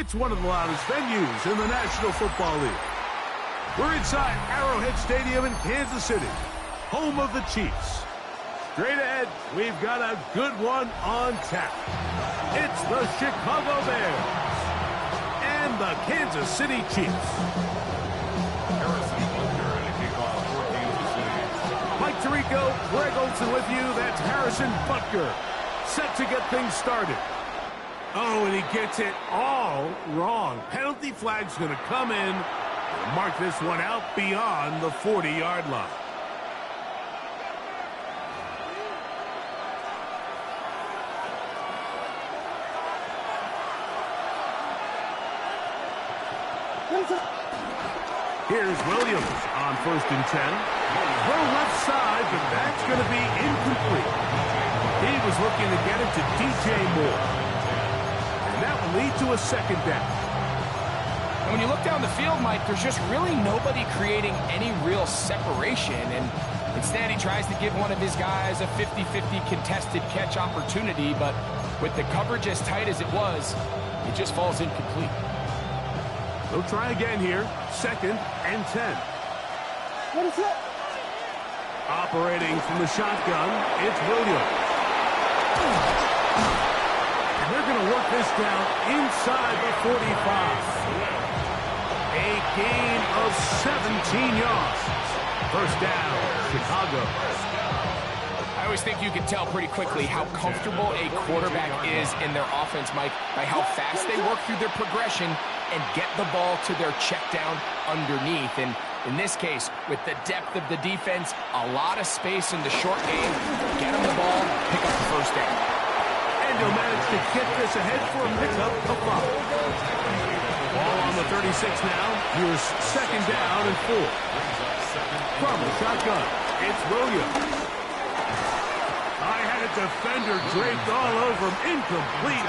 It's one of the loudest venues in the National Football League. We're inside Arrowhead Stadium in Kansas City, home of the Chiefs. Straight ahead, we've got a good one on tap. It's the Chicago Bears and the Kansas City Chiefs. Mike Tirico, Greg Olson with you. That's Harrison Butker, set to get things started. Oh, and he gets it all wrong. Penalty flag's going to come in and mark this one out beyond the 40-yard line. Here's Williams on 1st and 10. Throw left side, but that's going to be incomplete. He was looking to get it to DJ Moore. And that will lead to a 2nd down. And when you look down the field, Mike, there's just really nobody creating any real separation. And instead, he tries to give one of his guys a 50-50 contested catch opportunity. But with the coverage as tight as it was, it just falls incomplete. They'll try again here. 2nd and 10. What is it? Operating from the shotgun, it's Williams. And they're going to work this down inside the 45. A gain of 17 yards. 1st down, Chicago. I always think you can tell pretty quickly how comfortable a quarterback is in their offense, Mike, by how fast they work through their progression and get the ball to their check down underneath. And in this case, with the depth of the defense, a lot of space in the short game, get them the ball, pick up the 1st down. And he'll manage to get this ahead for a pickup of 5. Ball on the 36 now. Here's 2nd down and 4. From the shotgun, it's Williams. I had a defender draped all over him. Incomplete.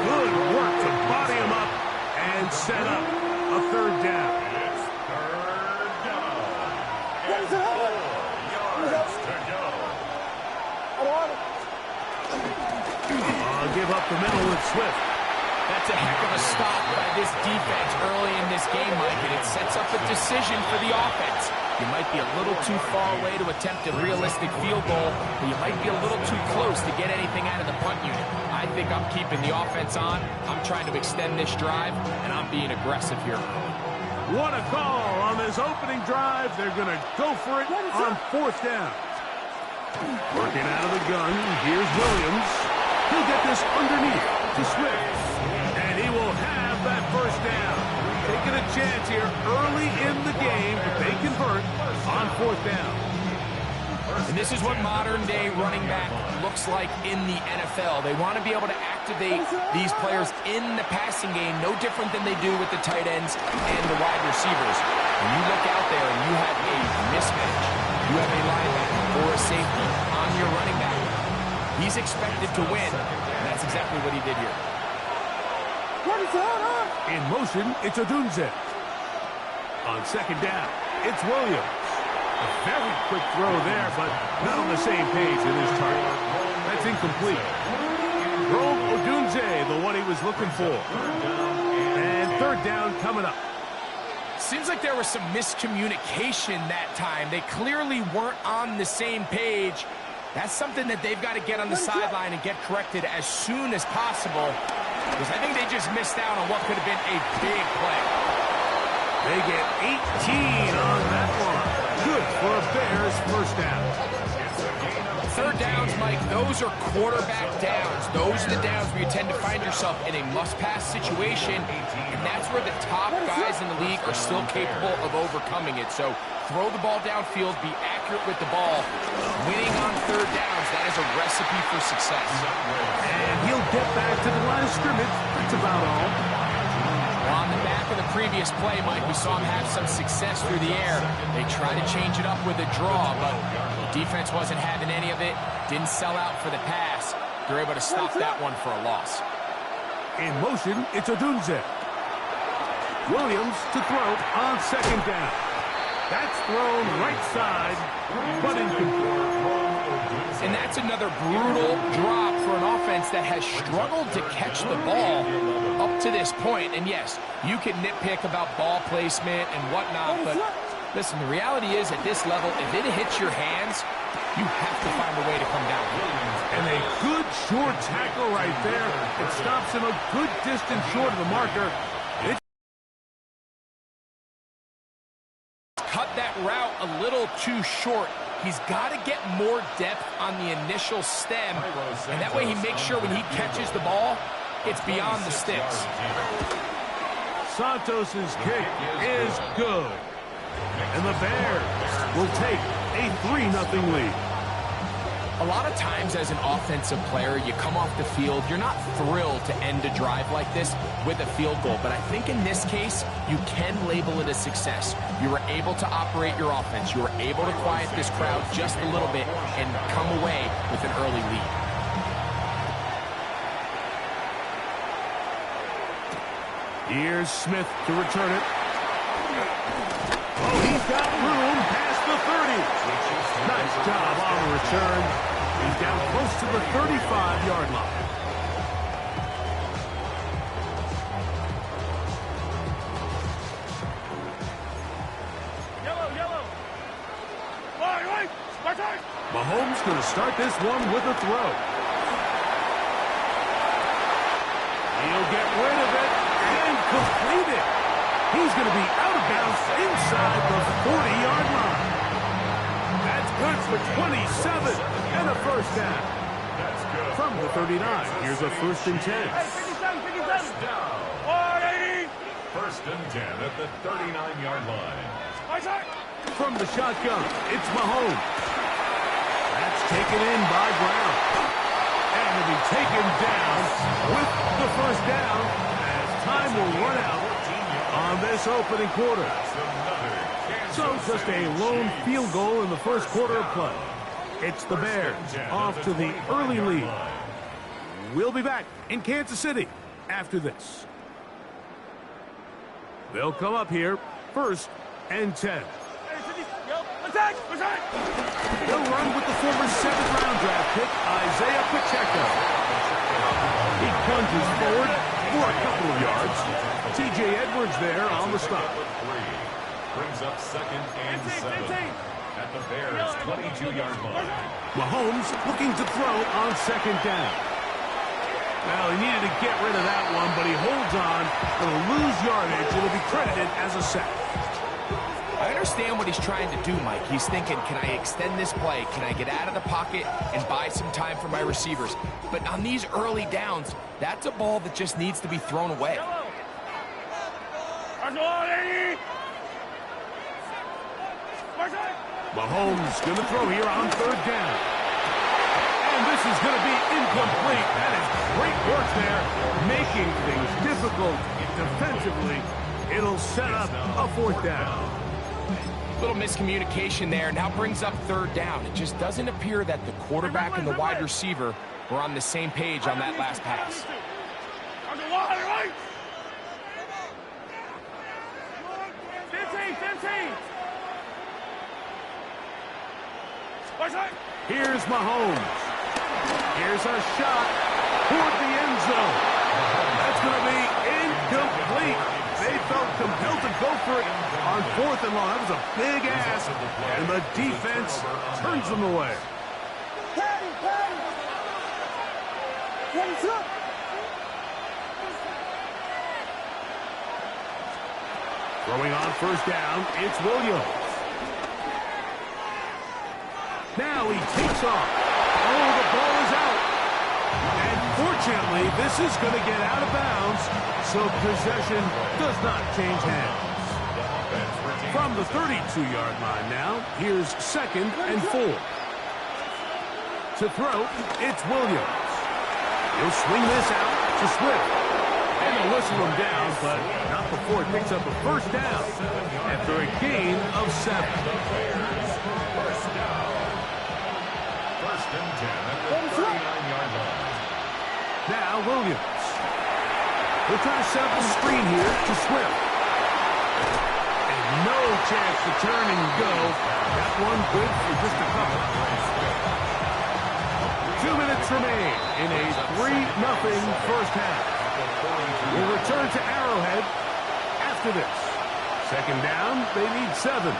Good work to body him up and set up a 3rd down. It's 3rd down. What is it? 4 yards to go. I'll give up the middle with Swift. That's a heck of a stop by this defense early in this game, Mike, and it sets up a decision for the offense. You might be a little too far away to attempt a realistic field goal, but you might be a little too close to get anything out of the punt unit. I think I'm keeping the offense on. I'm trying to extend this drive, and I'm being aggressive here. What a call on this opening drive. They're going to go for it on 4th down. Working out of the gun, here's Williams. He'll get this underneath to Swift. And he will have that 1st down. Taking a chance here early in the game, but they convert on 4th down. And this is what modern-day running back looks like in the NFL. They want to be able to activate these players in the passing game, no different than they do with the tight ends and the wide receivers. When you look out there and you have a mismatch, you have a linebacker or a safety on your running back, he's expected to win, and that's exactly what he did here. In motion, it's Odunze. On 2nd down, it's Williams. A very quick throw there, but not on the same page with his target. That's incomplete. Rome Odunze, the one he was looking for. And 3rd down coming up. Seems like there was some miscommunication that time. They clearly weren't on the same page. That's something that they've got to get on the sideline and get corrected as soon as possible, because I think they just missed out on what could have been a big play. They get 18 on that one. Good for a Bears 1st down. 3rd downs, Mike, those are quarterback downs. Those are the downs where you tend to find yourself in a must-pass situation, and that's where the top guys in the league are still capable of overcoming it. So throw the ball downfield, be accurate with the ball. Winning on 3rd downs, that is a recipe for success. And he'll get back to the line of scrimmage. That's about all. Well, on the back of the previous play, Mike, we saw him have some success through the air. They tried to change it up with a draw, but the defense wasn't having any of it. Didn't sell out for the pass. They're able to stop that one for a loss. In motion, it's Odunze. Williams to throw on 2nd down. That's thrown right side, but incomplete. And that's another brutal drop for an offense that has struggled to catch the ball up to this point. And yes, you can nitpick about ball placement and whatnot, but listen, the reality is at this level, if it hits your hands, you have to find a way to come down. And a good short tackle right there. It stops him a good distance short of the marker. Cut that route a little too short. He's got to get more depth on the initial stem, and that way he makes sure when he catches the ball, it's beyond the sticks. Santos's kick is good. And the Bears will take a 3-0 lead. A lot of times as an offensive player, you come off the field, you're not thrilled to end a drive like this with a field goal. But I think in this case, you can label it a success. You were able to operate your offense. You were able to quiet this crowd just a little bit and come away with an early lead. Here's Smith to return it. Oh, he's got room past the 30. Nice job on the return. He's down close to the 35-yard line. Yellow. Right. Mahomes going to start this one with a throw. He'll get rid of it and complete it. He's going to be out of bounds inside the 40-yard line. That's good for 27 and a first down. That's good. From the 39, here's a 1st and 10. First down. 180. 1st and 10 at the 39-yard line. From the shotgun, it's Mahomes. That's taken in by Brown. And will be taken down with the first down as time will run out on this opening quarter. So just a lone field goal in the first quarter of play. It's the Bears off to the early lead. We'll be back in Kansas City after this. They'll come up here 1st and 10. They'll run with the former 7th-round draft pick, Isaiah Pacheco. He plunges forward for a couple of yards. T.J. Edwards there on the stop. Brings up 2nd and 7 at the Bears' 22-yard line. Mahomes looking to throw on 2nd down. Well, he needed to get rid of that one, but he holds on. It'll lose yardage. It'll be credited as a sack. I understand what he's trying to do, Mike. He's thinking, can I extend this play? Can I get out of the pocket and buy some time for my receivers? But on these early downs, that's a ball that just needs to be thrown away. Mahomes going to throw here on 3rd down. And this is going to be incomplete. That is great work there, making things difficult defensively. It'll set up a 4th down. Little miscommunication there. Now brings up 3rd down. It just doesn't appear that the quarterback and the wide receiver were on the same page on that last pass. Here's Mahomes. Here's a shot toward the end zone. That's going to be incomplete. They felt compelled to go for it on 4th and long. That was a big ask, and the defense turns them away. Throwing on 1st down, it's Williams. Now he takes off. Oh, the ball is out. And fortunately, this is going to get out of bounds, so possession does not change hands. From the 32-yard line now, here's 2nd and 4. To throw, it's Williams. He'll swing this out to Swift. And they'll whistle him down, but not before it picks up a 1st down after a gain of 7. 1st and 10 at the 39-yard line. Now Williams. He'll try to set up a screen here to Swift. And no chance to turn and go. That one good for just a couple. 2 minutes remain in a 3-0 first half. We'll return to Arrowhead after this. Second down, they need 7.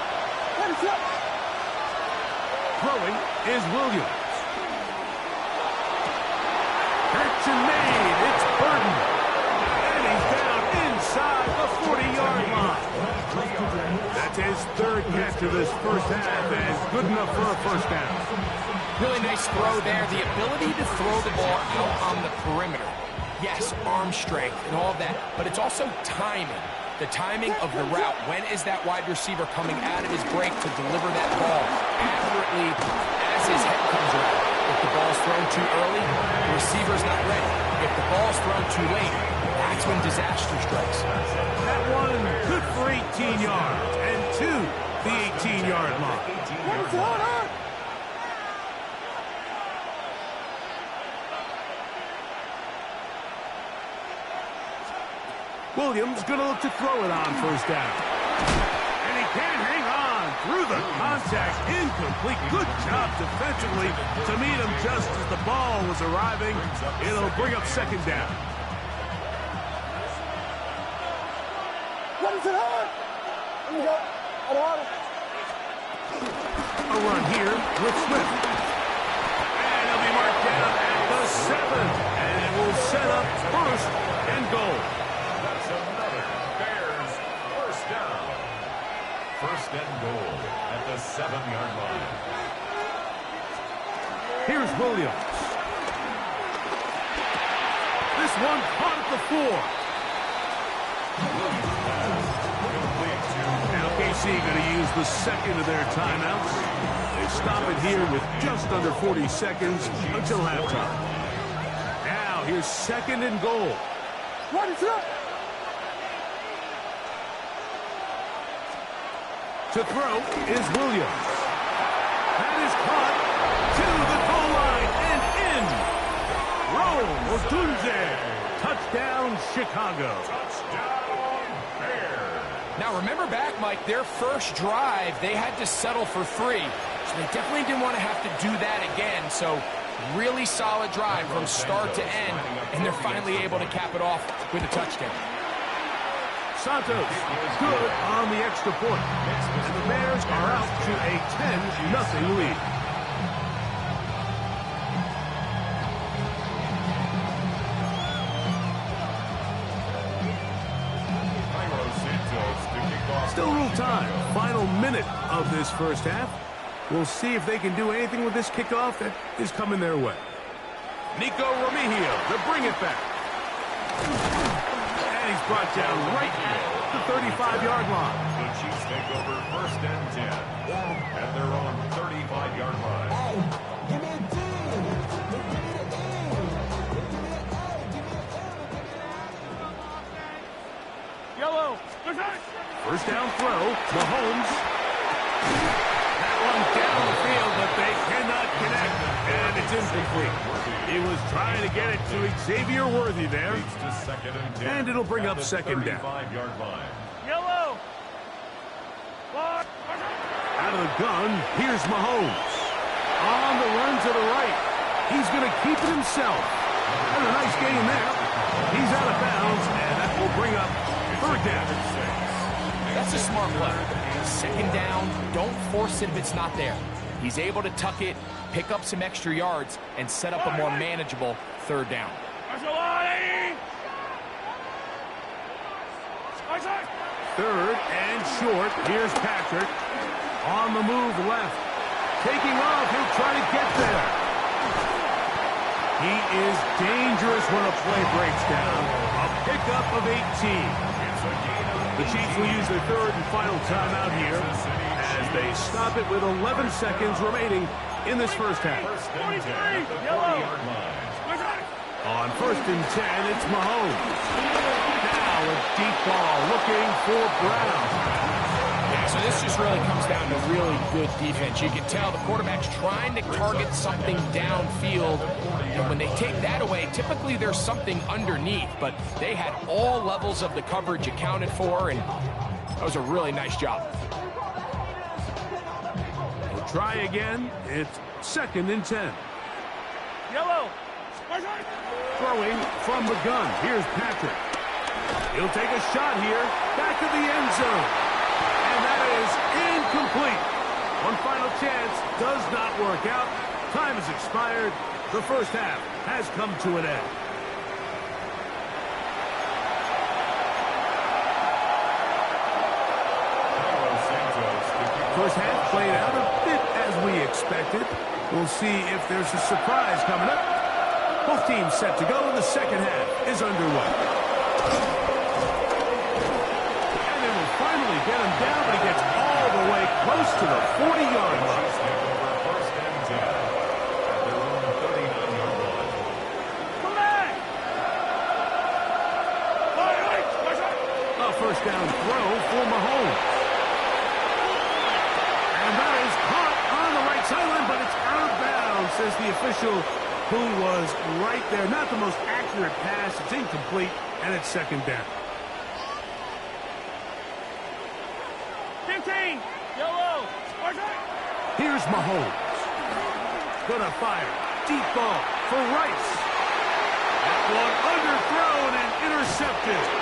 Throwing is Williams. Catch and made. It's Burton. And he's down inside the 40-yard line. That's his 3rd catch of this first half, and good enough for a first down. Really nice throw there. The ability to throw the ball out on the perimeter. Yes, arm strength and all of that, but it's also timing. The timing of the route. When is that wide receiver coming out of his break to deliver that ball accurately as his head comes around? If the ball's thrown too early, the receiver's not ready. If the ball's thrown too late, that's when disaster strikes. That one good for 18 yards and to the 18-yard line. Williams going to look to throw it on first down. And he can't hang on through the contact. Incomplete. Good job defensively to meet him just as the ball was arriving. It'll bring up second down. A run here with Swift. And he'll be marked down at the 7. And it will set up first and goal. That's another Bears first down. First and goal at the 7-yard line. Here's Williams. This one caught at the 4. Now KC going to use the second of their timeouts. They stop it here with just under 40 seconds until halftime. Now here's second and goal. What is up? To throw is Williams. That is caught to the goal line and in. Rome Odunze. Touchdown, Chicago. Touchdown, Bears. Now remember back, Mike, their first drive, they had to settle for 3. So they definitely didn't want to have to do that again. So really solid drive from start to end. And they're finally able to cap it off with a touchdown. Santos good on the extra point. And the Bears are out to a 10-0 lead. Still a little time. Final minute of this first half. We'll see if they can do anything with this kickoff that is coming their way. Nico Remigio to bring it back. And he's brought down right at the 35-yard line. The Chiefs take over first and 10 at their own 35-yard line. Yellow. First down throw. Mahomes. That one down the field, but they cannot connect. And it's incomplete. He was trying to get it to Xavier Worthy there. And it'll bring up second down. Yellow. Out of the gun, here's Mahomes. On the run to the right. He's going to keep it himself. That's a nice game there. He's out of bounds, and that will bring up third down. That's a smart play. Second down, don't force it if it's not there. He's able to tuck it, pick up some extra yards, and set up a more manageable third down. Third and short. Here's Patrick. On the move left. Taking off. He'll try to get there. He is dangerous when a play breaks down. A pickup of 18. The Chiefs will use their third and final timeout here as they stop it with 11 seconds remaining in this first half. On first and 10, it's Mahomes. Now a deep ball looking for Brown. Yeah, so this just really comes down to really good defense. You can tell the quarterback's trying to target something downfield. And when they take that away, typically there's something underneath. But they had all levels of the coverage accounted for, and that was a really nice job. We'll try again. It's second and 10. Yellow. Throwing from the gun. Here's Patrick. He'll take a shot here. Back to the end zone. And that is incomplete. One final chance does not work out. Time has expired. The first half has come to an end. First half played out a bit as we expected. We'll see if there's a surprise coming up. Both teams set to go, and the second half is underway. And they will finally get him down, but he gets all the way close to the 40-yard line. First and 10 at their own 39-yard line. Come back. A first down throw for Mahomes. And that is caught on the right sideline, but it's out of bounds, says the official who was right there. Not the most accurate pass. It's incomplete, and it's second down. 15. Yellow. Here's Mahomes. Gonna fire. Deep ball for Rice. That one underthrown and intercepted.